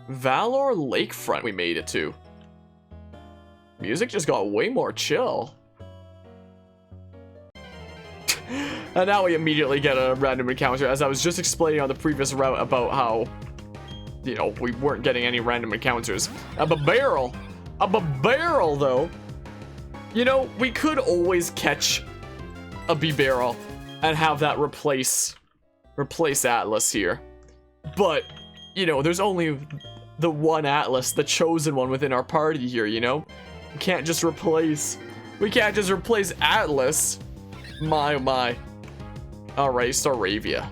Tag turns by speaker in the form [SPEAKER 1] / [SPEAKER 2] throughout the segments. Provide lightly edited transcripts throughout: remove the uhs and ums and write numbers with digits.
[SPEAKER 1] Valor Lakefront we made it to. Music just got way more chill. And now we immediately get a random encounter, as I was just explaining on the previous route about how, you know, we weren't getting any random encounters. A barrel though. You know, we could always catch a B-barrel and have that replace Atlas here. But, you know, there's only the one Atlas, the chosen one within our party here, you know? We can't just replace Atlas. My, oh my. Alright, Staravia.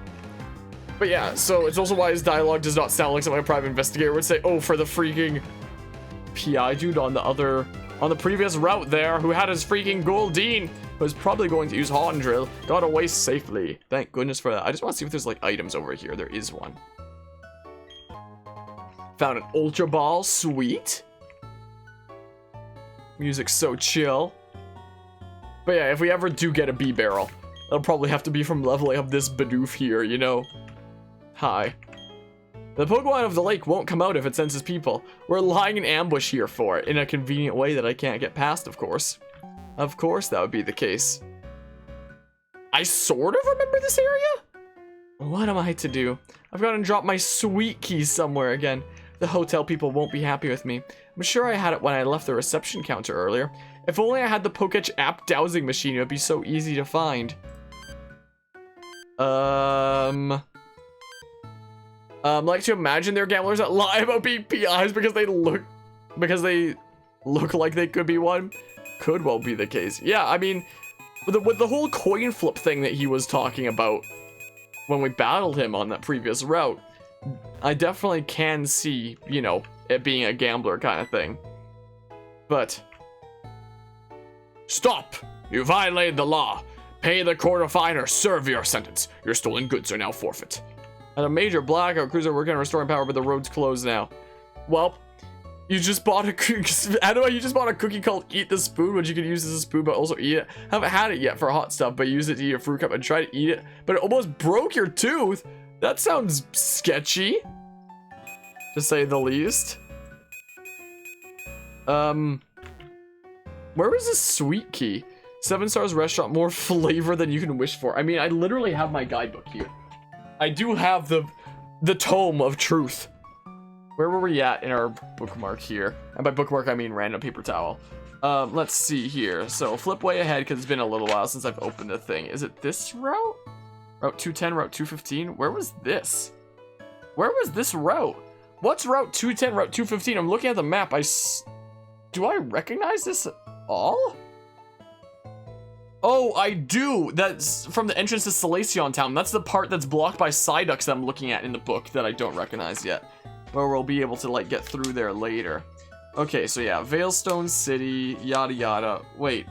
[SPEAKER 1] But yeah, so it's also why his dialogue does not sound like something a private investigator would say. Oh, for the freaking PI dude on the previous route there, who had his freaking Goldeen, was probably going to use Hot and Drill, got away safely. Thank goodness for that. I just want to see if there's like items over here. There is one. Found an Ultra Ball, sweet. Music's so chill. But yeah, if we ever do get a B-barrel, it'll probably have to be from leveling up this Bidoof here, you know? Hi. The Pokemon of the lake won't come out if it senses people. We're lying in ambush here for it, in a convenient way that I can't get past, of course. Of course that would be the case. I sort of remember this area? What am I to do? I've got to drop my sweet key somewhere again. The hotel people won't be happy with me. I'm sure I had it when I left the reception counter earlier. If only I had the Poketch app dowsing machine, it would be so easy to find. Like to imagine they're gamblers that lie about being PIs because they look like they could be one. Could well be the case. Yeah, I mean, with the whole coin flip thing that he was talking about when we battled him on that previous route, I definitely can see, you know, it being a gambler kind of thing. But stop! You violated the law. Pay the court a fine or serve your sentence. Your stolen goods are now forfeit. At a major blackout cruiser working on restoring power, but the road's closed now. Well, you just bought a cookie. I don't know, you just bought a cookie called Eat the Spoon, which you can use as a spoon, but also eat it. Haven't had it yet for hot stuff, but use it to eat a fruit cup and try to eat it. But it almost broke your tooth. That sounds sketchy, to say the least. Where was this sweet key? 7 stars restaurant, more flavor than you can wish for. I mean, I literally have my guidebook here. I do have the tome of truth. Where were we at in our bookmark here? And by bookmark, I mean random paper towel. Let's see here. So flip way ahead because it's been a little while since I've opened the thing. Is it this route? Route 210, Route 215? Where was this? Where was this route? What's Route 210, Route 215? I'm looking at the map. Do I recognize this at all? Oh, I do. That's from the entrance to Salacion Town. That's the part that's blocked by Psyducks that I'm looking at in the book that I don't recognize yet. Where we'll be able to, like, get through there later. Okay, so yeah, Veilstone City, yada yada. Wait,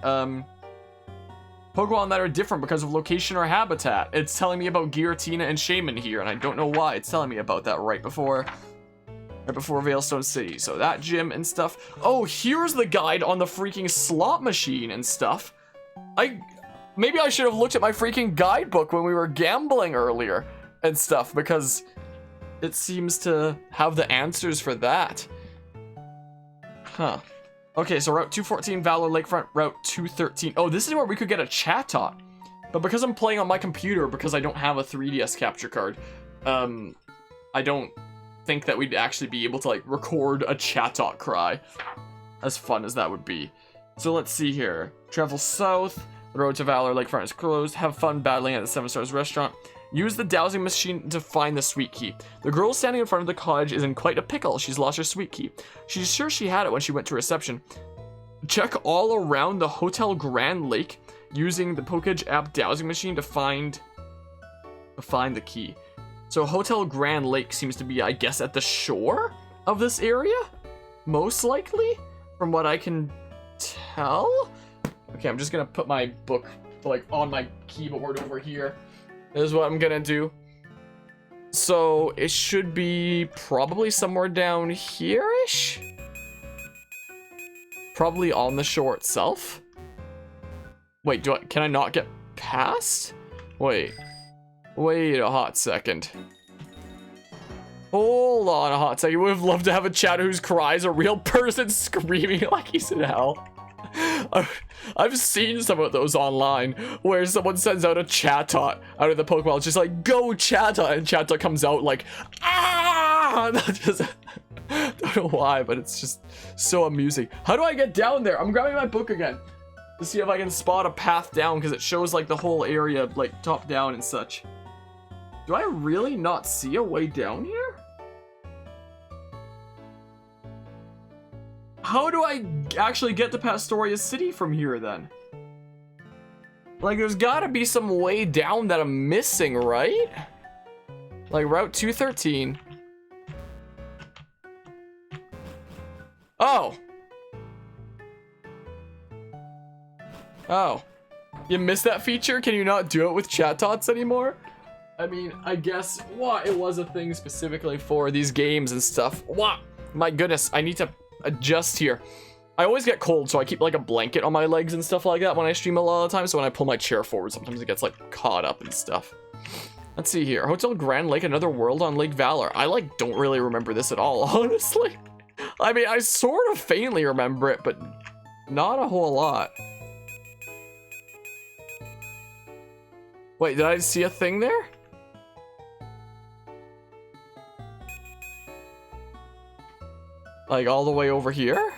[SPEAKER 1] Pokemon that are different because of location or habitat. It's telling me about Giratina and Shaman here, and I don't know why it's telling me about that right before Veilstone City. So that gym and stuff. Oh, here's the guide on the freaking slot machine and stuff. Maybe I should have looked at my freaking guidebook when we were gambling earlier and stuff, because it seems to have the answers for that. Huh. Okay, so Route 214, Valor Lakefront, Route 213. Oh, this is where we could get a Chatot. But because I'm playing on my computer, because I don't have a 3DS capture card, I don't think that we'd actually be able to, like, record a Chatot cry. As fun as that would be. So let's see here. Travel south. The road to Valor Lakefront is closed. Have fun battling at the 7 Stars restaurant. Use the dowsing machine to find the sweet key. The girl standing in front of the cottage is in quite a pickle. She's lost her sweet key. She's sure she had it when she went to reception. Check all around the Hotel Grand Lake using the Pokémon app dowsing machine to find the key. So Hotel Grand Lake seems to be, I guess, at the shore of this area? Most likely? From what I can tell? Okay, I'm just gonna put my book, like, on my keyboard over here. This is what I'm gonna do. So it should be probably somewhere down here-ish? Probably on the shore itself? Wait, can I not get past? Wait a hot second. Hold on a hot second. Would have loved to have a chatter whose cries a real person screaming like he's in hell. I've seen some of those online where someone sends out a Chatot out of the Pokeball. It's just like, go Chatot, and Chatot comes out like, ah! Don't know why, but it's just so amusing. How do I get down there? I'm grabbing my book again to see if I can spot a path down, because it shows like the whole area like top down and such. Do I really not see a way down here? How do I actually get to Pastoria City from here then? Like, there's gotta be some way down that I'm missing, right? Like Route 213. Oh. Oh. You missed that feature? Can you not do it with Chatots anymore? I mean, I guess, what? It was a thing specifically for these games and stuff. What? My goodness, I need to adjust here. I always get cold, so I keep like a blanket on my legs and stuff like that when I stream a lot of the time. So when I pull my chair forward, sometimes it gets like caught up and stuff. Let's see here. Hotel Grand Lake, another world on Lake Valor. I like don't really remember this at all, honestly. I mean, I sort of faintly remember it, but not a whole lot. Wait, did I see a thing there? Like all the way over here?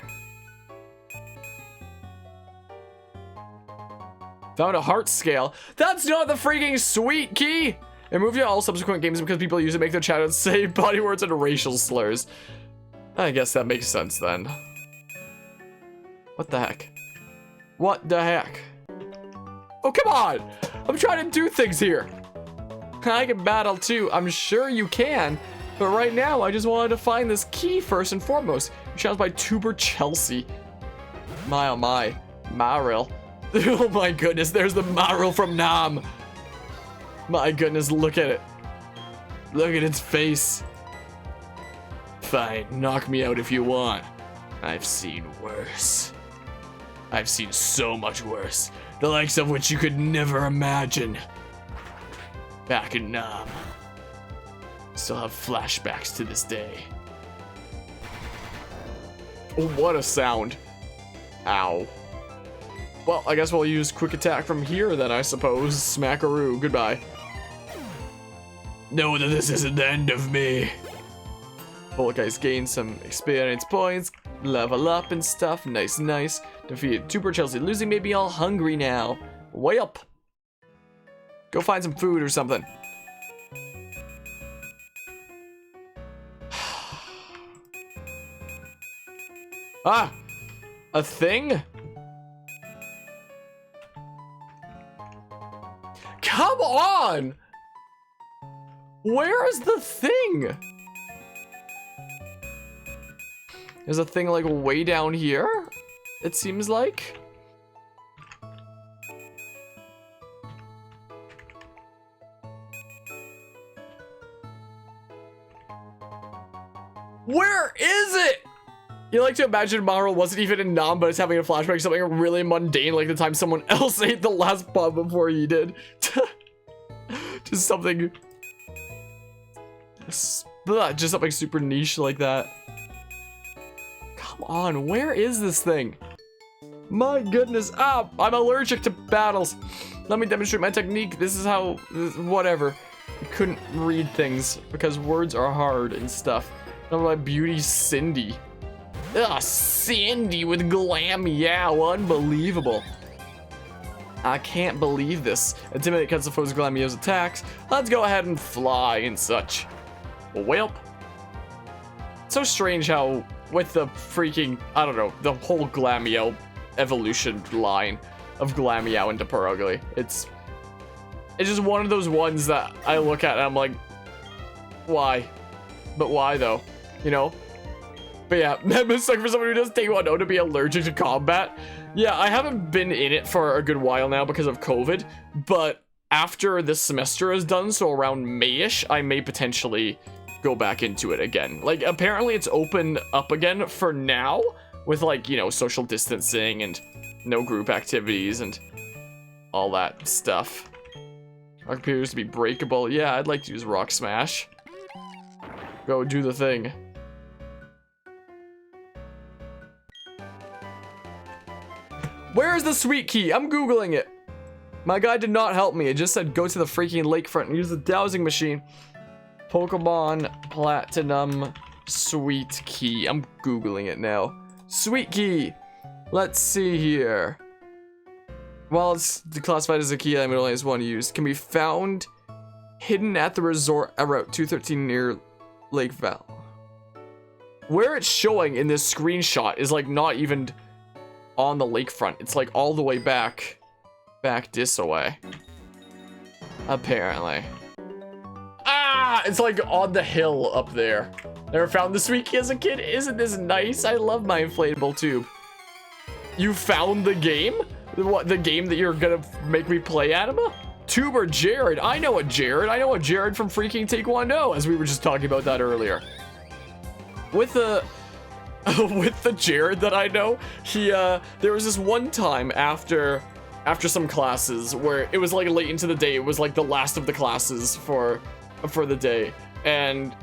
[SPEAKER 1] Found a heart scale. That's not the freaking sweet key! It moved to all subsequent games because people use it to make their chat say body words and racial slurs. I guess that makes sense then. What the heck? What the heck? Oh, come on! I'm trying to do things here. I can battle too. I'm sure you can. But right now, I just wanted to find this key first and foremost. Challenged by Tuber Chelsea. My oh my. Maril. Oh my goodness, there's the Maril from Nam. My goodness, look at it. Look at its face. Fine, knock me out if you want. I've seen worse. I've seen so much worse. The likes of which you could never imagine. Back in Nam. Still have flashbacks to this day. Oh, what a sound. Ow. Well, I guess we'll use quick attack from here then, I suppose. Smackaroo, goodbye. Know that this isn't the end of me. Well, guys, gain some experience points, level up and stuff. Nice, nice. Defeated Tuber Chelsea. Losing made me all hungry now. Way up. Go find some food or something. Ah! A thing? Come on! Where is the thing? There's a thing like way down here, it seems like. Where is it? You like to imagine Maril wasn't even in Nam, but it's having a flashback, something really mundane, like the time someone else ate the last pub before he did. Just something... just something super niche like that. Come on, where is this thing? My goodness, ah, I'm allergic to battles. Let me demonstrate my technique. This is how, whatever. I couldn't read things because words are hard and stuff. Number my beauty, Cindy. Ugh, Cindy with glam, yeah, unbelievable. I can't believe this. Intimidate cuts the foe's Glammeo's attacks. Let's go ahead and fly and such. Welp. So strange how, with the freaking, I don't know, the whole Glameow evolution line of Glameow into Purugly. It's just one of those ones that I look at and I'm like, why? But why though? You know? But yeah, that must suck for someone who does TaeKwonDo to be allergic to combat. Yeah, I haven't been in it for a good while now because of COVID, but after this semester is done, so around May-ish, I may potentially go back into it again. Like, apparently it's open up again for now, with like, you know, social distancing and no group activities and all that stuff. Rock appears to be breakable. Yeah, I'd like to use Rock Smash. go do the thing. Where is the sweet key? I'm Googling it. My guy did not help me. It just said go to the freaking lakefront and use the dowsing machine. Pokemon Platinum sweet key. I'm Googling it now. Sweet key. Let's see here. While it's classified as a key item, it only has one use. Can be found hidden at the resort at Route 213 near Lake Val. Where it's showing in this screenshot is like not even on the lakefront. It's like all the way back this away. Apparently. Ah, it's like on the hill up there. Never found the sweet key as a kid. Isn't this nice? I love my inflatable tube. You found the game? What, the game that you're gonna make me play, Anima? Tuber Jared. I know a Jared. I know a Jared from freaking TaeKwonDo, as we were just talking about that earlier. With the Jared that I know, he there was this one time after some classes where it was like late into the day. It was like the last of the classes for the day, and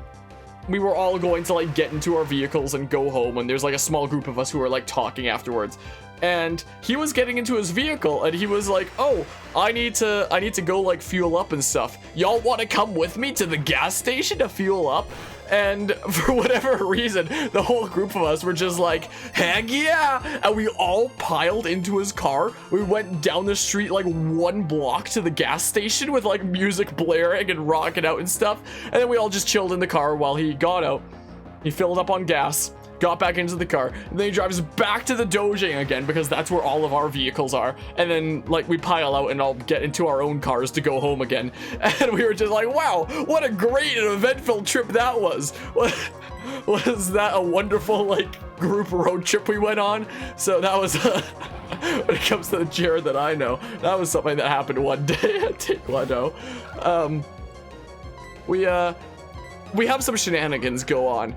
[SPEAKER 1] we were all going to like get into our vehicles and go home, and there's like a small group of us who were like talking afterwards. And he was getting into his vehicle and he was like, oh, I need to go like fuel up and stuff. Y'all want to come with me to the gas station to fuel up? And for whatever reason, the whole group of us were just like, heck yeah! And we all piled into his car. We went down the street like 1 block to the gas station with like music blaring and rocking out and stuff. And then we all just chilled in the car while he got out. He filled up on gas, got back into the car, and then he drives back to the dojang again because that's where all of our vehicles are. And then like we pile out and all get into our own cars to go home again. And we were just like, wow, what a great and eventful trip that was. Was that a wonderful like group road trip we went on? So that was when it comes to the Jared that I know, that was something that happened one day at TaeKwonDo. We have some shenanigans go on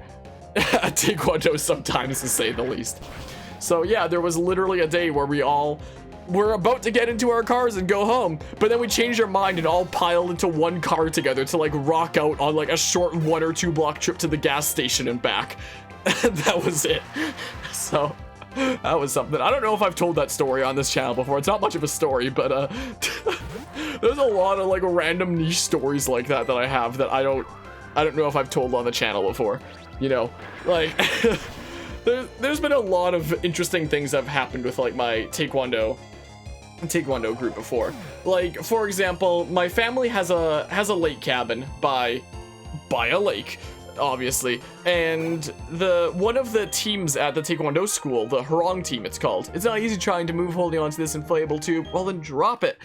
[SPEAKER 1] at TaeKwonDo sometimes, to say the least. So yeah, there was literally a day where we all were about to get into our cars and go home, but then we changed our mind and all piled into one car together to like rock out on like a short 1 or 2 block trip to the gas station and back. And that was it. So that was something. I don't know if I've told that story on this channel before. It's not much of a story, but there's a lot of like random niche stories like that I have that I don't know if I've told on the channel before. You know, like, there's been a lot of interesting things that have happened with, like, my TaeKwonDo group before. Like, for example, my family has a lake cabin by a lake, obviously, and one of the teams at the TaeKwonDo school, the Hurong team it's called, it's not easy trying to move holding onto this inflatable tube. Well, then drop it.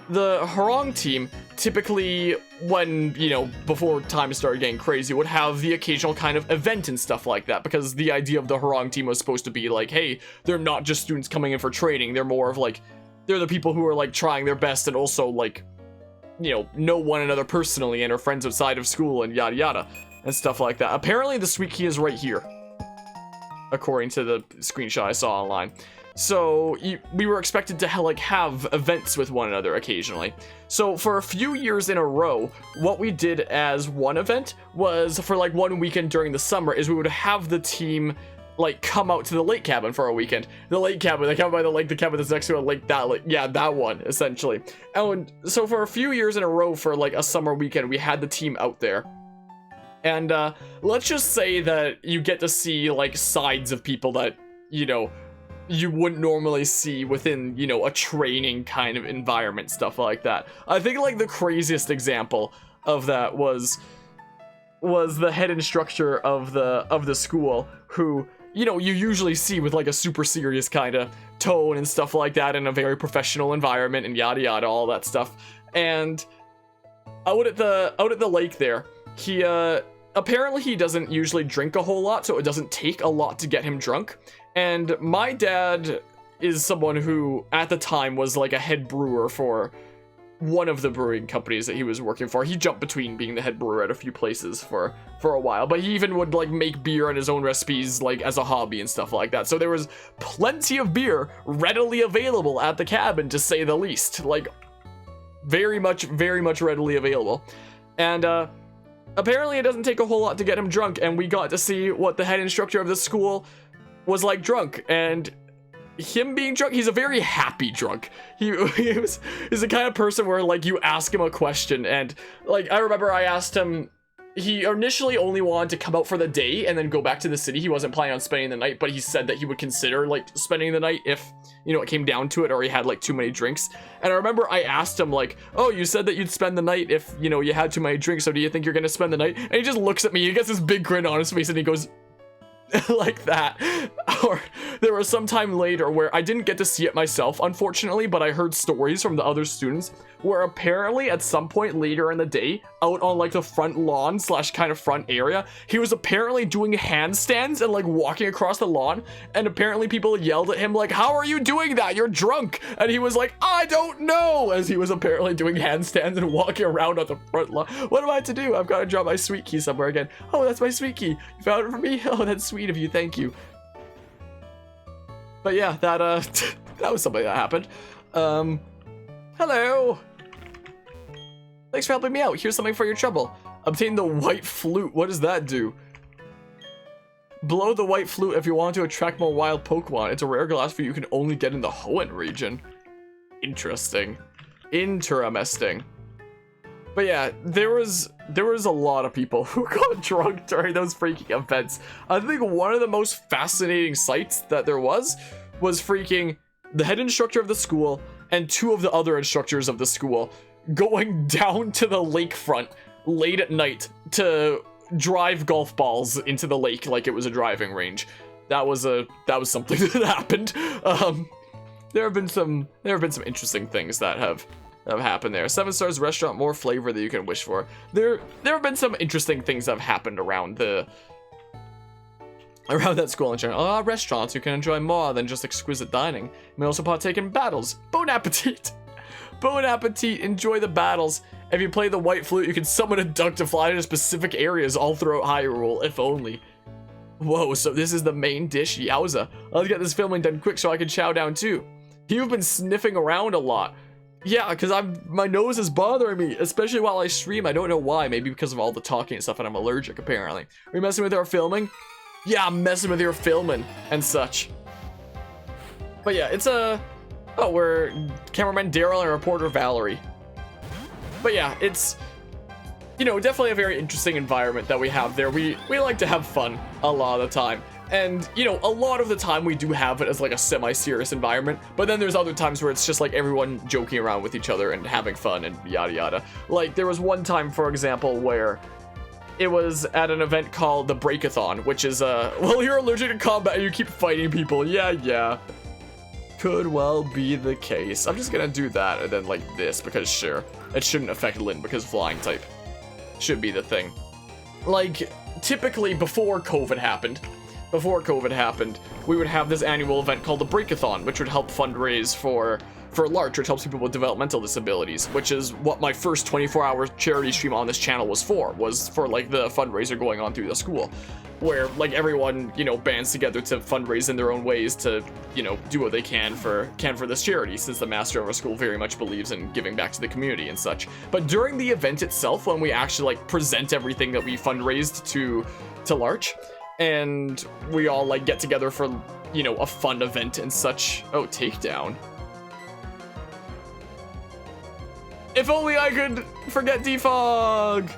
[SPEAKER 1] The Hurong team typically, when, you know, before time started getting crazy, would have the occasional kind of event and stuff like that, because the idea of the Hurong team was supposed to be like, hey, they're not just students coming in for training, they're more of like, they're the people who are like trying their best and also like, you know one another personally and are friends outside of school and yada yada and stuff like that. Apparently the sweet key is right here, according to the screenshot I saw online. So we were expected to have events with one another occasionally. So for a few years in a row, what we did as one event was, for like 1 weekend during the summer, is we would have the team like come out to the lake cabin for a weekend. The lake cabin, the cabin by the lake, the cabin that's next to a lake, that lake, yeah, that one essentially. And so for a few years in a row, for like a summer weekend, we had the team out there. And let's just say that you get to see like sides of people that, you know, you wouldn't normally see within, you know, a training kind of environment, stuff like that. I think like the craziest example of that was the head instructor of the school, who, you know, you usually see with like a super serious kind of tone and stuff like that in a very professional environment and yada yada, all that stuff. And out at the lake there, he apparently he doesn't usually drink a whole lot, so it doesn't take a lot to get him drunk. And my dad is someone who, at the time, was like a head brewer for one of the brewing companies that he was working for. He jumped between being the head brewer at a few places for a while, but he even would like make beer on his own recipes, like as a hobby and stuff like that. So there was plenty of beer readily available at the cabin, to say the least. Like very much readily available. And apparently it doesn't take a whole lot to get him drunk, and we got to see what the head instructor of the school was like drunk, and him being drunk, he's a very happy drunk. He's the kind of person where, like, you ask him a question, and, like, I remember I asked him, he initially only wanted to come out for the day and then go back to the city. He wasn't planning on spending the night, but he said that he would consider, like, spending the night if, you know, it came down to it, or he had, like, too many drinks. And I remember I asked him, like, oh, you said that you'd spend the night if, you know, you had too many drinks, so do you think you're gonna spend the night? And he just looks at me, he gets this big grin on his face, and he goes, like that. Or there was some time later where I didn't get to see it myself, unfortunately, but I heard stories from the other students where apparently at some point later in the day, out on like the front lawn / kind of front area, he was apparently doing handstands and like walking across the lawn, and apparently people yelled at him like, how are you doing that? You're drunk. And he was like, I don't know, as he was apparently doing handstands and walking around on the front lawn. What am I to do? I've got to drop my sweet key somewhere again. Oh, that's my sweet key. You found it for me? Oh, that's sweet of you. Thank you. But yeah, that that was something that happened. Hello. Thanks for helping me out. Here's something for your trouble. Obtain the white flute. What does that do? Blow the white flute if you want to attract more wild Pokemon. It's a rare glass fruit you can only get in the Hoenn region. Interesting. Interesting. But yeah, there was a lot of people who got drunk during those freaking events. I think one of the most fascinating sights that there was freaking the head instructor of the school and 2 of the other instructors of the school going down to the lakefront late at night to drive golf balls into the lake like it was a driving range. That was something that happened. There have been some interesting things that have happened there. 7 stars restaurant, more flavor that you can wish for. There have been some interesting things that have happened around that school in general. Restaurants you can enjoy more than just exquisite dining. You may also partake in battles. Bon appetit! Bon appetit, enjoy the battles. If you play the white flute, you can summon a duck to fly to specific areas all throughout Hyrule, if only. Whoa, so this is the main dish, yowza. Let's get this filming done quick so I can chow down too. You've been sniffing around a lot. Yeah, because my nose is bothering me, especially while I stream. I don't know why, maybe because of all the talking and stuff, and I'm allergic, apparently. Are you messing with our filming? Yeah, I'm messing with your filming and such. But yeah, it's we're cameraman Daryl and reporter Valerie. But yeah, it's, you know, definitely a very interesting environment that we have there. We like to have fun a lot of the time. And, you know, a lot of the time we do have it as like a semi-serious environment, but then there's other times where it's just like everyone joking around with each other and having fun and yada yada. Like, there was one time, for example, where it was at an event called the Breakathon, which is, well, you're allergic to combat and you keep fighting people. Yeah. Could well be the case. I'm just gonna do that and then like this, because sure, it shouldn't affect Lynn because flying type should be the thing. Like, typically before COVID happened, we would have this annual event called the Breakathon, which would help fundraise for LARCH, which helps people with developmental disabilities, which is what my first 24-hour charity stream on this channel was for like the fundraiser going on through the school, where like everyone, you know, bands together to fundraise in their own ways to, you know, do what they can for this charity, since the master of our school very much believes in giving back to the community and such. But during the event itself, when we actually like present everything that we fundraised to LARCH, and we all like get together for, you know, a fun event and such. Oh, takedown. If only I could forget defog.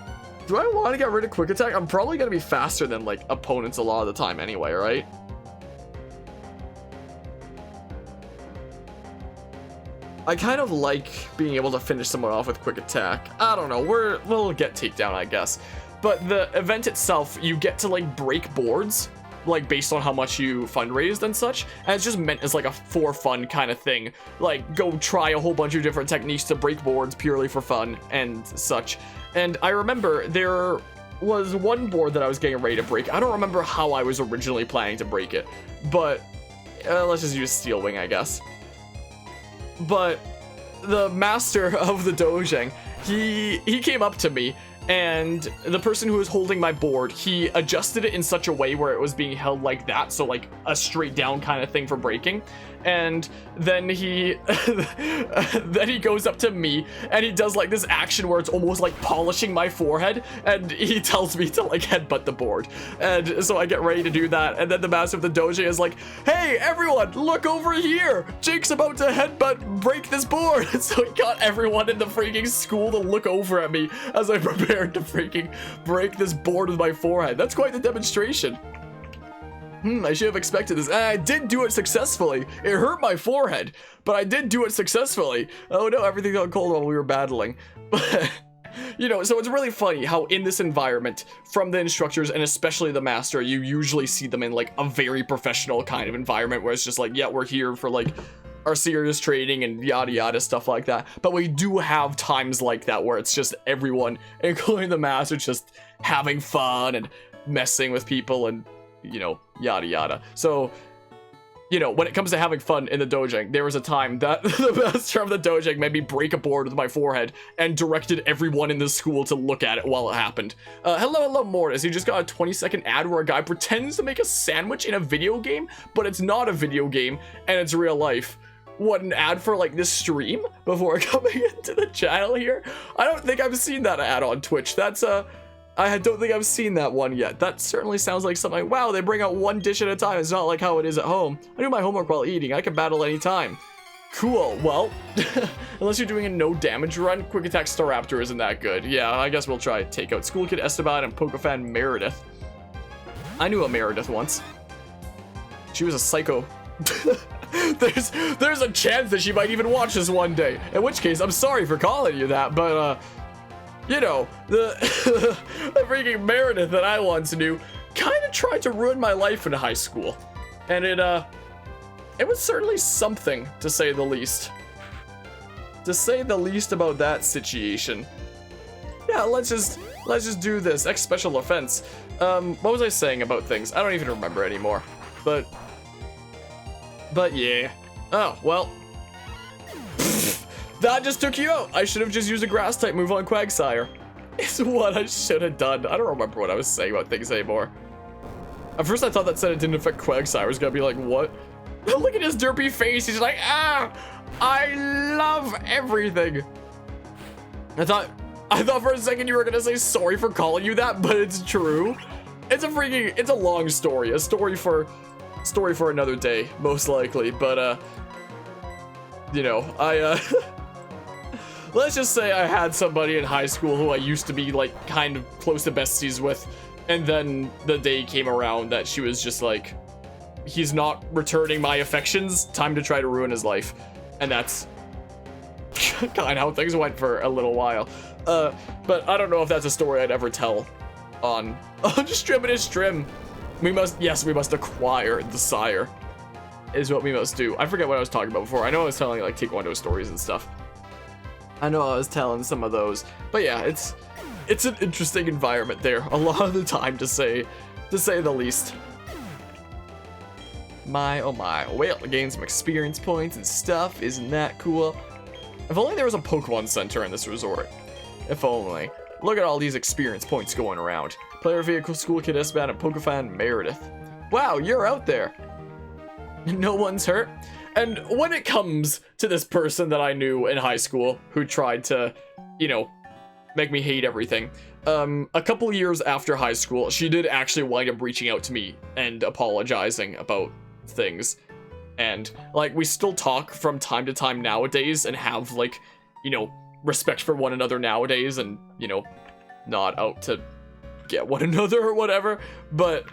[SPEAKER 1] Do I want to get rid of quick attack? I'm probably going to be faster than like opponents a lot of the time anyway, right? I kind of like being able to finish someone off with quick attack. I don't know, we'll get takedown, I guess. But the event itself, you get to like break boards, like based on how much you fundraised and such, and it's just meant as like a for fun kind of thing. Like, go try a whole bunch of different techniques to break boards purely for fun and such. And I remember there was one board that I was getting ready to break. I don't remember how I was originally planning to break it, but let's just use Steel Wing, I guess. But the master of the dojang, he came up to me, and the person who was holding my board, he adjusted it in such a way where it was being held like that, so like a straight down kind of thing for breaking. and then he then he goes up to me and he does like this action where it's almost like polishing my forehead, and he tells me to like headbutt the board. And so I get ready to do that, and then the master of the dojo is like, hey everyone, look over here, Jake's about to break this board. And so he got everyone in the freaking school to look over at me as I prepared to freaking break this board with my forehead. That's quite the demonstration. I should have expected this. I did do it successfully. It hurt my forehead, but I did do it successfully. Oh no, everything got cold while we were battling. You know, so it's really funny how in this environment, from the instructors and especially the master, you usually see them in like a very professional kind of environment where it's just like, yeah, we're here for like our serious training and yada yada stuff like that. But we do have times like that where it's just everyone, including the master, just having fun and messing with people and, you know, yada yada. So, you know, when it comes to having fun in the dojo, there was a time that the master of the dojo made me break a board with my forehead and directed everyone in the school to look at it while it happened. Hello, Mortis. You just got a 20-second ad where a guy pretends to make a sandwich in a video game, but it's not a video game and it's real life. What, an ad for like this stream before coming into the channel here? I don't think I've seen that ad on Twitch. That's I don't think I've seen that one yet. That certainly sounds like something. Wow, they bring out one dish at a time. It's not like how it is at home. I do my homework while eating. I can battle anytime. Cool. Well, unless you're doing a no damage run, Quick Attack Staraptor isn't that good. Yeah, I guess we'll try take out School Kid Esteban and Pokefan Meredith. I knew a Meredith once. She was a psycho. There's a chance that she might even watch this one day. In which case, I'm sorry for calling you that, but you know, the freaking Meredith that I once knew kind of tried to ruin my life in high school. And it was certainly something, to say the least. To say the least about that situation. Yeah, let's just do this. X special offense. What was I saying about things? I don't even remember anymore. But yeah. Oh, well. That just took you out. I should have just used a grass type move on Quagsire. It's what I should have done. I don't remember what I was saying about things anymore. At first I thought that said it didn't affect Quagsire. I was gonna be like, what? Look at his derpy face. He's like, ah, I love everything. I thought for a second you were gonna say sorry for calling you that, but it's true. It's a long story. A story for another day, most likely. But you know, let's just say I had somebody in high school who I used to be like kind of close to besties with, and then the day came around that she was just like, he's not returning my affections, time to try to ruin his life. And that's kind of how things went for a little while. But I don't know if that's a story I'd ever tell on just Stream. We must acquire the sire is what we must do. I forget what I was talking about before. I know I was telling like TaeKwonDo stories and stuff. I know I was telling some of those, but yeah, it's an interesting environment there a lot of the time, to say the least. My oh my, well, gain some experience points and stuff. Isn't that cool? If only there was a Pokemon Center in this resort. If only. Look at all these experience points going around. Player vehicle, School Kid Esteban, and Pokefan Meredith. Wow, you're out there. No one's hurt. And when it comes to this person that I knew in high school who tried to, you know, make me hate everything, a couple years after high school, she did actually wind up reaching out to me and apologizing about things. And, like, we still talk from time to time nowadays and have, like, you know, respect for one another nowadays and, you know, not out to get one another or whatever. But,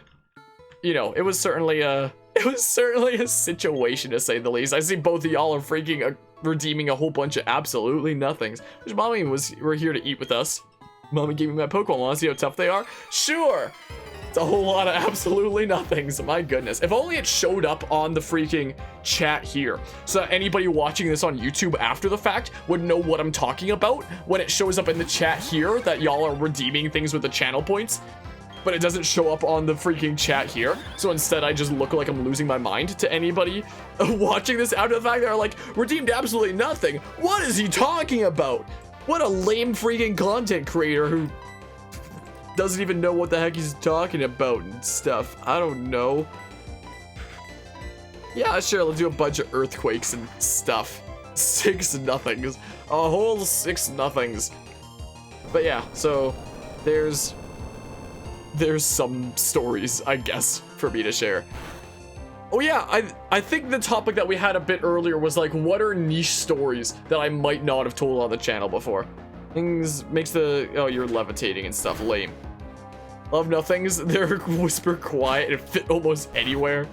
[SPEAKER 1] you know, it was certainly a situation, to say the least. I see both of y'all are freaking redeeming a whole bunch of absolutely nothings. Which Mommy were here to eat with us. Mommy gave me my Pokemon. Want to see how tough they are? Sure! It's a whole lot of absolutely nothings. My goodness. If only it showed up on the freaking chat here, so that anybody watching this on YouTube after the fact would know what I'm talking about when it shows up in the chat here that y'all are redeeming things with the channel points. But it doesn't show up on the freaking chat here. So instead, I just look like I'm losing my mind to anybody watching this after the fact. They're like, redeemed absolutely nothing. What is he talking about? What a lame freaking content creator who doesn't even know what the heck he's talking about and stuff. I don't know. Yeah, sure, let's do a bunch of earthquakes and stuff. 6 nothings. A whole 6 nothings. But yeah, so there's some stories, I guess, for me to share. Oh yeah, I think the topic that we had a bit earlier was like, what are niche stories that I might not have told on the channel before? Things makes the, oh, you're levitating and stuff lame. Love nothings, they're whisper quiet and fit almost anywhere.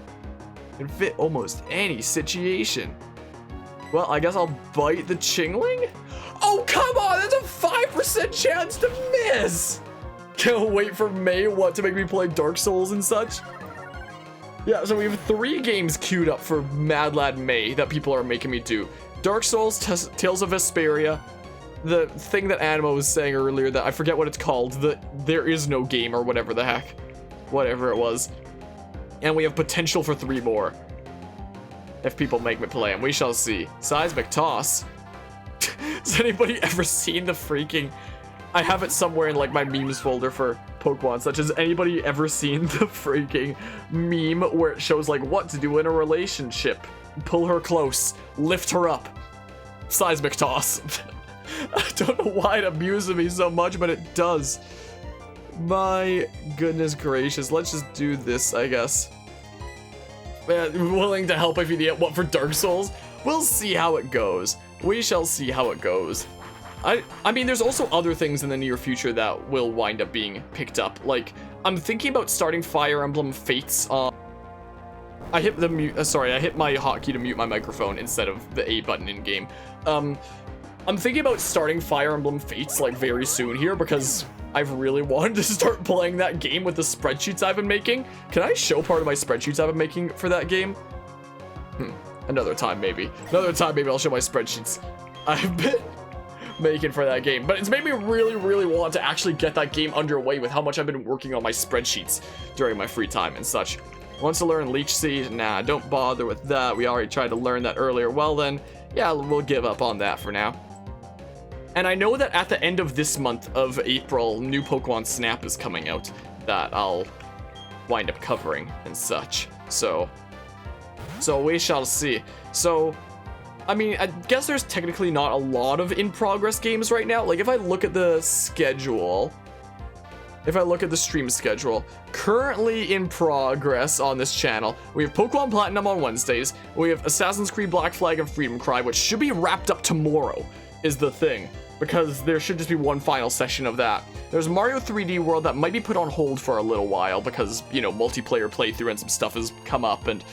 [SPEAKER 1] And fit almost any situation. Well, I guess I'll bite the Chingling? Oh, come on, that's a 5% chance to miss! Can't wait for May, what, to make me play Dark Souls and such? Yeah, so we have 3 games queued up for Mad Lad May that people are making me do. Dark Souls, Tales of Vesperia, the thing that Anima was saying earlier that I forget what it's called, the There Is No Game or whatever the heck. Whatever it was. And we have potential for 3 more. If people make me play them, we shall see. Seismic Toss. Has anybody ever seen the freaking... I have it somewhere in like my memes folder for Pokemon, such as anybody ever seen the freaking meme where it shows like what to do in a relationship? Pull her close, lift her up. Seismic Toss. I don't know why it amuses me so much, but it does. My goodness gracious, let's just do this, I guess. Willing to help if you need it. What, for Dark Souls? We'll see how it goes. We shall see how it goes. I mean, there's also other things in the near future that will wind up being picked up. Like, I'm thinking about starting Fire Emblem Fates. I hit the mute. Sorry, I hit my hotkey to mute my microphone instead of the A button in game. I'm thinking about starting Fire Emblem Fates like very soon here because I've really wanted to start playing that game with the spreadsheets I've been making. Can I show part of my spreadsheets I've been making for that game? Another time maybe. Another time maybe I'll show my spreadsheets I've been making for that game. But it's made me really want to actually get that game underway with how much I've been working on my spreadsheets during my free time and such. Wants to learn Leech Seed? Nah, don't bother with that. We already tried to learn that earlier. Well then, yeah, we'll give up on that for now. And I know that at the end of this month of April, new Pokemon Snap is coming out that I'll wind up covering and such. So we shall see. So, I mean, I guess there's technically not a lot of in-progress games right now. Like, if I look at the schedule, if I look at the stream schedule, currently in progress on this channel, we have Pokemon Platinum on Wednesdays, we have Assassin's Creed Black Flag and Freedom Cry, which should be wrapped up tomorrow, is the thing. Because there should just be one final session of that. There's Mario 3D World that might be put on hold for a little while because, you know, multiplayer playthrough and some stuff has come up, and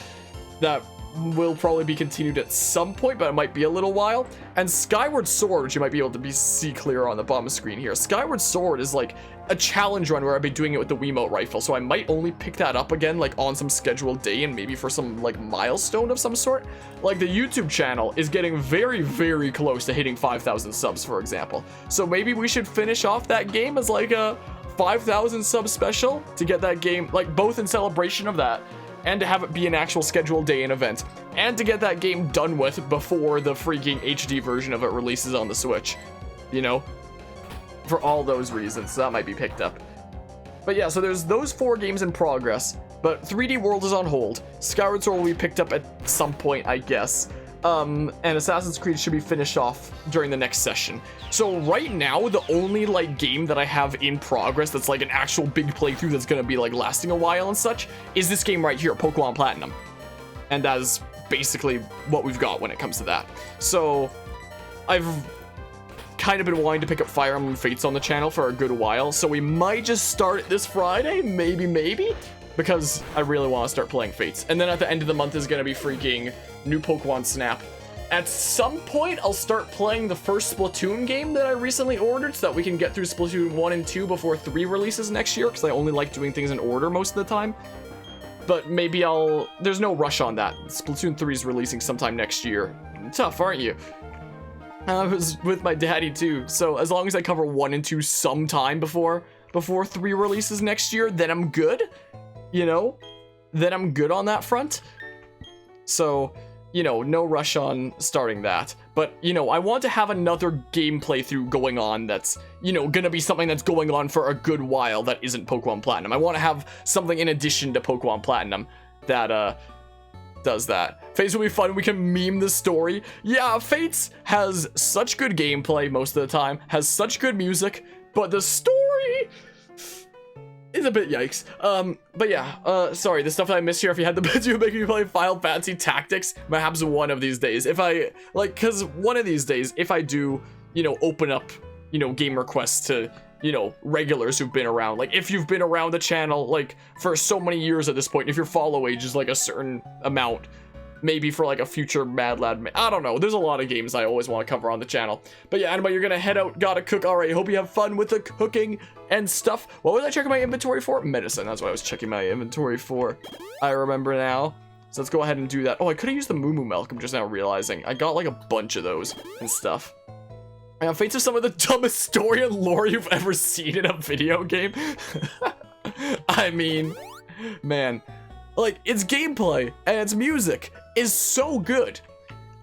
[SPEAKER 1] that will probably be continued at some point, but it might be a little while. And Skyward Sword, which you might be able to see clear on the bottom screen here. Skyward Sword is like a challenge run where I've been doing it with the Wiimote rifle, so I might only pick that up again like on some scheduled day and maybe for some like milestone of some sort. Like the YouTube channel is getting very close to hitting 5,000 subs, for example. So maybe we should finish off that game as like a 5,000 sub special to get that game, like both in celebration of that and to have it be an actual scheduled day and event, and to get that game done with before the freaking HD version of it releases on the Switch, you know? For all those reasons, so that might be picked up. But yeah, so there's those 4 games in progress, but 3D World is on hold. Skyward Sword will be picked up at some point, I guess. And Assassin's Creed should be finished off during the next session. So right now, the only like game that I have in progress that's like an actual big playthrough that's gonna be like lasting a while and such is this game right here, Pokemon Platinum. And that is basically what we've got when it comes to that. So I've kind of been wanting to pick up Fire Emblem Fates on the channel for a good while, so we might just start it this Friday, maybe, because I really want to start playing Fates. And then at the end of the month is going to be freaking new Pokemon Snap. At some point, I'll start playing the first Splatoon game that I recently ordered so that we can get through Splatoon 1 and 2 before 3 releases next year, because I only like doing things in order most of the time. But maybe there's no rush on that. Splatoon 3 is releasing sometime next year. Tough, aren't you? I was with my daddy too, so as long as I cover 1 and 2 sometime before 3 releases next year, then I'm good, you know? Then I'm good on that front. So, you know, no rush on starting that. But, you know, I want to have another game playthrough going on that's, you know, gonna be something that's going on for a good while that isn't Pokemon Platinum. I want to have something in addition to Pokemon Platinum that, does that. Fates will be fun. We can meme the story. Yeah, Fates has such good gameplay most of the time, has such good music, but the story is a bit yikes. But yeah, sorry, the stuff that I missed here, if you had the bits you make me play Final Fantasy Tactics, perhaps one of these days. If I, like, cause one of these days, if I do, you know, open up, you know, game requests to, you know, regulars who've been around, like, if you've been around the channel, like, for so many years at this point, if your follow age is, like, a certain amount, maybe for, like, a future Mad Lad, I don't know, there's a lot of games I always want to cover on the channel. But yeah, anyway, you're gonna head out, gotta cook, alright, hope you have fun with the cooking and stuff. What was I checking my inventory for? Medicine, that's what I was checking my inventory for. I remember now. So let's go ahead and do that. Oh, I could have used the Moo milk, I'm just now realizing. I got, like, a bunch of those and stuff. Fates are some of the dumbest story and lore you've ever seen in a video game. I mean, man, like, its gameplay and its music is so good.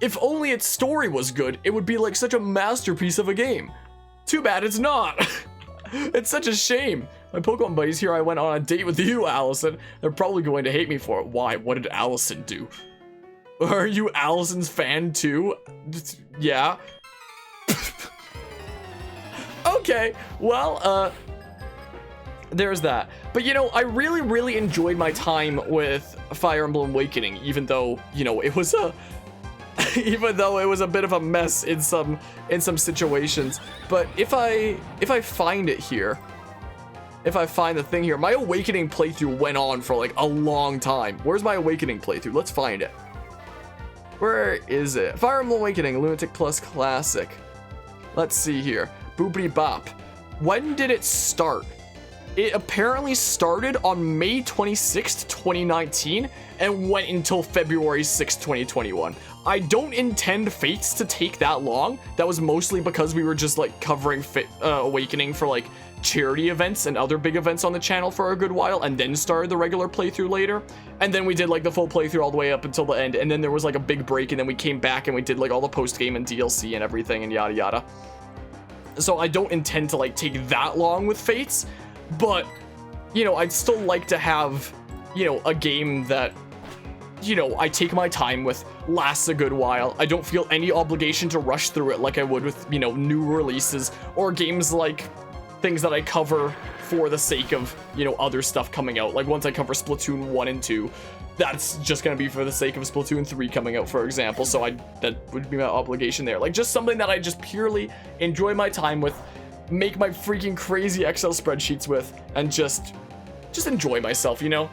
[SPEAKER 1] If only its story was good, it would be like such a masterpiece of a game. Too bad it's not. It's such a shame. My Pokemon buddies here, I went on a date with you, Allison. They're probably going to hate me for it. Why? What did Allison do? Are you Allison's fan too? Yeah. Okay, well, there's that. But, you know, I really enjoyed my time with Fire Emblem Awakening, even though, you know, it was a even though it was a bit of a mess in some situations. But if I find it here, if I find the thing here, my Awakening playthrough went on for like a long time. Where's my Awakening playthrough? Let's find it. Where is it? Fire Emblem Awakening Lunatic Plus Classic. Let's see here. Boopity bop. When did it start? It apparently started on May 26th, 2019 and went until February 6th, 2021. I don't intend Fates to take that long. That was mostly because we were just like covering Awakening for like charity events and other big events on the channel for a good while, and then started the regular playthrough later. And then we did like the full playthrough all the way up until the end, and then there was like a big break, and then we came back and we did like all the post-game and DLC and everything and yada yada. So I don't intend to like take that long with Fates, but, you know, I'd still like to have, you know, a game that, you know, I take my time with, lasts a good while. I don't feel any obligation to rush through it like I would with, you know, new releases or games like things that I cover for the sake of, you know, other stuff coming out. Like once I cover Splatoon 1 and 2, that's just gonna be for the sake of Splatoon 3 coming out, for example. So that would be my obligation there. Like just something that I just purely enjoy my time with, make my freaking crazy Excel spreadsheets with, and just enjoy myself, you know?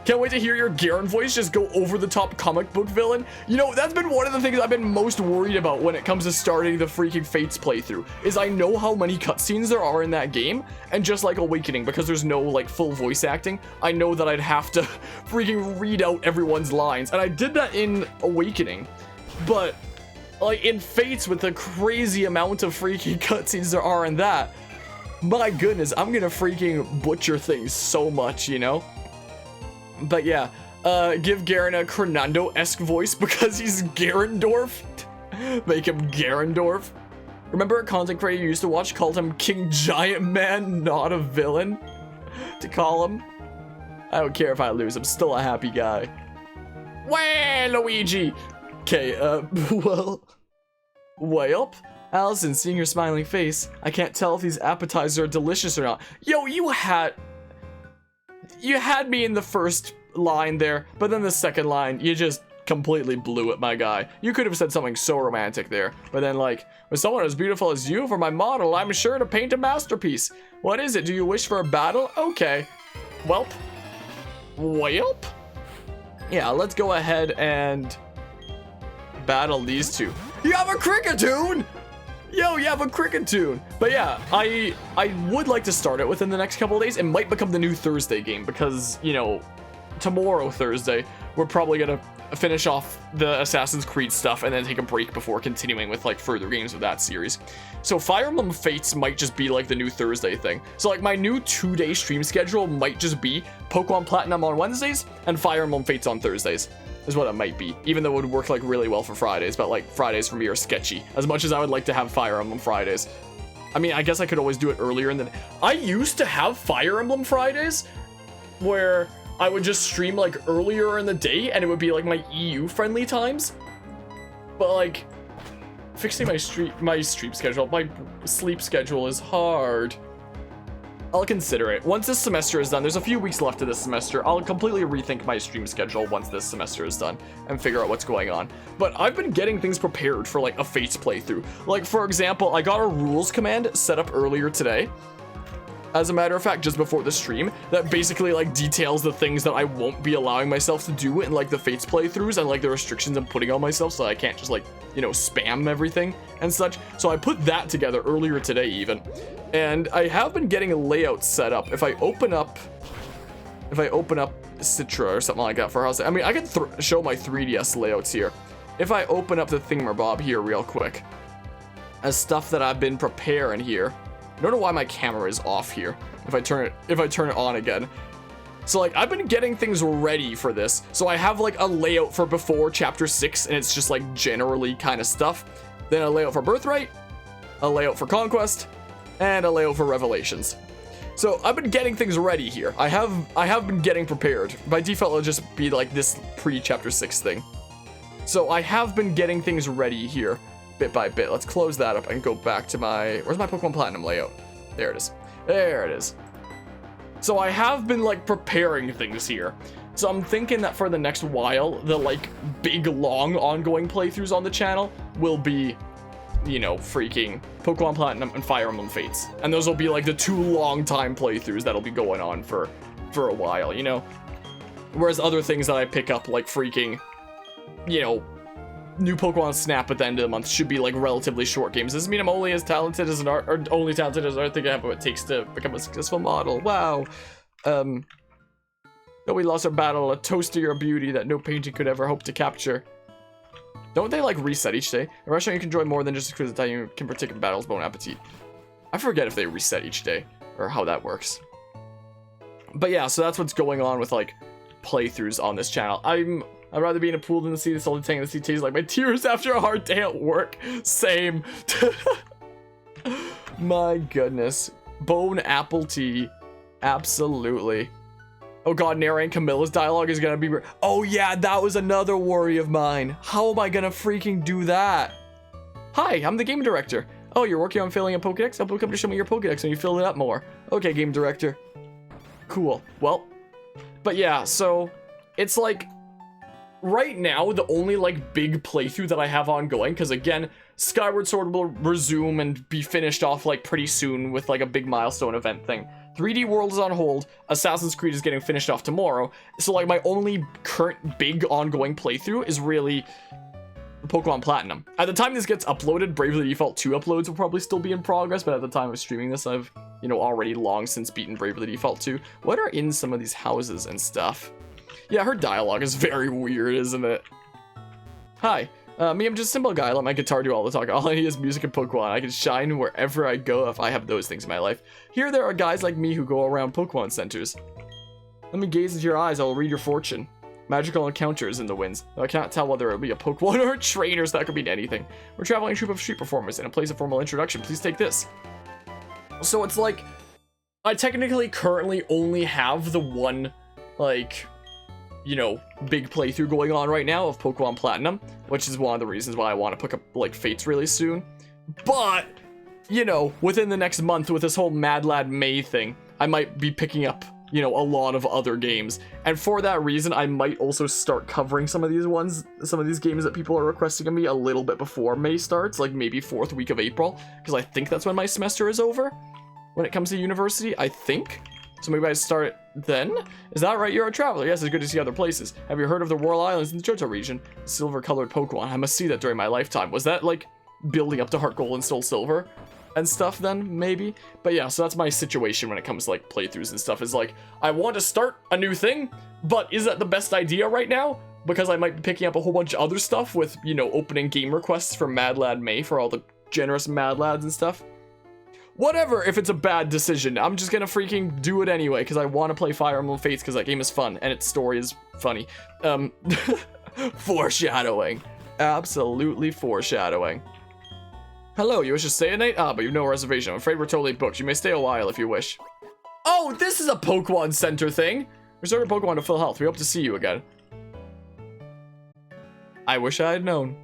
[SPEAKER 1] Can't wait to hear your Garen voice just go over the top comic book villain. You know, that's been one of the things I've been most worried about when it comes to starting the freaking Fates playthrough, is I know how many cutscenes there are in that game, and just like Awakening, because there's no like full voice acting, I know that I'd have to freaking read out everyone's lines, and I did that in Awakening, but like in Fates, with the crazy amount of freaking cutscenes there are in that, my goodness, I'm gonna freaking butcher things so much, you know? But yeah, give Garen a Fernando-esque voice because he's Garendorf. Make him Garendorf. Remember a content creator you used to watch called him King Giant Man, not a villain? To call him? I don't care if I lose, I'm still a happy guy. Well, Luigi! Okay, well, Allison, seeing your smiling face, I can't tell if these appetizers are delicious or not. Yo, you had me in the first line there, but then the second line, you just completely blew it, my guy. You could have said something so romantic there, but then like, with someone as beautiful as you for my model, I'm sure to paint a masterpiece. What is it? Do you wish for a battle? Okay. Welp. Yeah, let's go ahead and battle these two. You have a Cricketune! Yo, you have a Cricketune! But yeah, I would like to start it within the next couple of days. It might become the new Thursday game because, you know, tomorrow, Thursday, we're probably gonna finish off the Assassin's Creed stuff and then take a break before continuing with like further games of that series. So Fire Emblem Fates might just be like the new Thursday thing. So like my new 2-day stream schedule might just be Pokemon Platinum on Wednesdays and Fire Emblem Fates on Thursdays. Is what it might be, even though it would work like really well for Fridays, but like Fridays for me are sketchy, as much as I would like to have Fire Emblem Fridays. I mean, I guess I could always do it earlier, and then I used to have Fire Emblem Fridays where I would just stream like earlier in the day and it would be like my EU friendly times. But like fixing my stream schedule, my sleep schedule is hard. I'll consider it. Once this semester is done, there's a few weeks left of this semester, I'll completely rethink my stream schedule once this semester is done and figure out what's going on. But I've been getting things prepared for like a Fates playthrough. Like for example, I got a rules command set up earlier today. As a matter of fact, just before the stream, that basically like details the things that I won't be allowing myself to do in like the Fates playthroughs and like the restrictions I'm putting on myself so I can't just like, you know, spam everything and such. So I put that together earlier today even. And I have been getting a layout set up. If I open up Citra or something like that for house, I mean, I can show my 3DS layouts here. If I open up the thingamabob here real quick, as stuff that I've been preparing here. I don't know why my camera is off here. If I turn it on again. So like I've been getting things ready for this. So I have like a layout for before chapter 6 and it's just like generally kind of stuff. Then a layout for Birthright, a layout for Conquest, and a layout for Revelations. So I've been getting things ready here. I have been getting prepared. By default it'll just be like this pre-chapter 6 thing. So I have been getting things ready here. Bit by bit. Let's close that up and go back to where's my Pokemon Platinum layout? There it is. There it is. So I have been like preparing things here. So I'm thinking that for the next while, the like big long ongoing playthroughs on the channel will be, you know, freaking Pokemon Platinum and Fire Emblem Fates. And those will be like the 2 long time playthroughs that'll be going on for a while, you know? Whereas other things that I pick up like freaking, you know, new Pokemon Snap at the end of the month should be like relatively short games. Does this mean I'm only as talented as only talented as I think I have what it takes to become a successful model? Wow. Though we lost our battle, a toast to your beauty that no painting could ever hope to capture. Don't they like reset each day? A restaurant you can enjoy more than just because the time you can partake in battles. Bon appetit. I forget if they reset each day or how that works. But yeah, so that's what's going on with like playthroughs on this channel. I'd rather be in a pool than to see the salty tang. The sea tastes like my tears after a hard day at work. Same. My goodness. Bone apple tea. Absolutely. Oh god, narrating Camilla's dialogue is gonna be... Oh yeah, that was another worry of mine. How am I gonna freaking do that? Hi, I'm the game director. Oh, you're working on filling a Pokedex? I'll come to show me your Pokedex when you fill it up more. Okay, game director. Cool. Well, but yeah, so it's like... Right now, the only, like, big playthrough that I have ongoing, because, again, Skyward Sword will resume and be finished off, like, pretty soon with, like, a big milestone event thing. 3D World is on hold, Assassin's Creed is getting finished off tomorrow, so, like, my only current big ongoing playthrough is really Pokemon Platinum. At the time this gets uploaded, Bravely Default 2 uploads will probably still be in progress, but at the time of streaming this, I've, you know, already long since beaten Bravely Default 2. What are in some of these houses and stuff? Yeah, her dialogue is very weird, isn't it? Hi, me, I'm just a simple guy. I let my guitar do all the talking. All I need is music and Pokemon. I can shine wherever I go if I have those things in my life. Here there are guys like me who go around Pokemon centers. Let me gaze into your eyes. I will read your fortune. Magical encounters in the winds. Though I can't tell whether it'll be a Pokemon or a trainer, so that could mean anything. We're traveling a troupe of street performers in a place of formal introduction. Please take this. So it's like, I technically currently only have the one, like... you know, big playthrough going on right now of Pokemon Platinum, which is one of the reasons why I want to pick up, like, Fates really soon. But, you know, within the next month with this whole Mad Lad May thing, I might be picking up, you know, a lot of other games. And for that reason, I might also start covering some of these games that people are requesting of me a little bit before May starts, like maybe 4th week of April, because I think that's when my semester is over. When it comes to university, I think. So maybe I start it then? Is that right? You're a traveler. Yes, it's good to see other places. Have you heard of the Royal Islands in the Johto region? Silver-colored Pokemon. I must see that during my lifetime. Was that, like, building up to Heart Gold and Soul Silver and stuff then? Maybe? But yeah, so that's my situation when it comes to, like, playthroughs and stuff. Is like, I want to start a new thing, but is that the best idea right now? Because I might be picking up a whole bunch of other stuff with, you know, opening game requests for Mad Lad May for all the generous Mad Lads and stuff. Whatever, if it's a bad decision, I'm just gonna freaking do it anyway, because I want to play Fire Emblem Fates, because that game is fun, and its story is funny. Foreshadowing. Absolutely foreshadowing. Hello, you wish to stay at night? Ah, but you've no reservation. I'm afraid we're totally booked. You may stay a while if you wish. Oh, this is a Pokemon Center thing! Restore your Pokemon to full health. We hope to see you again. I wish I had known.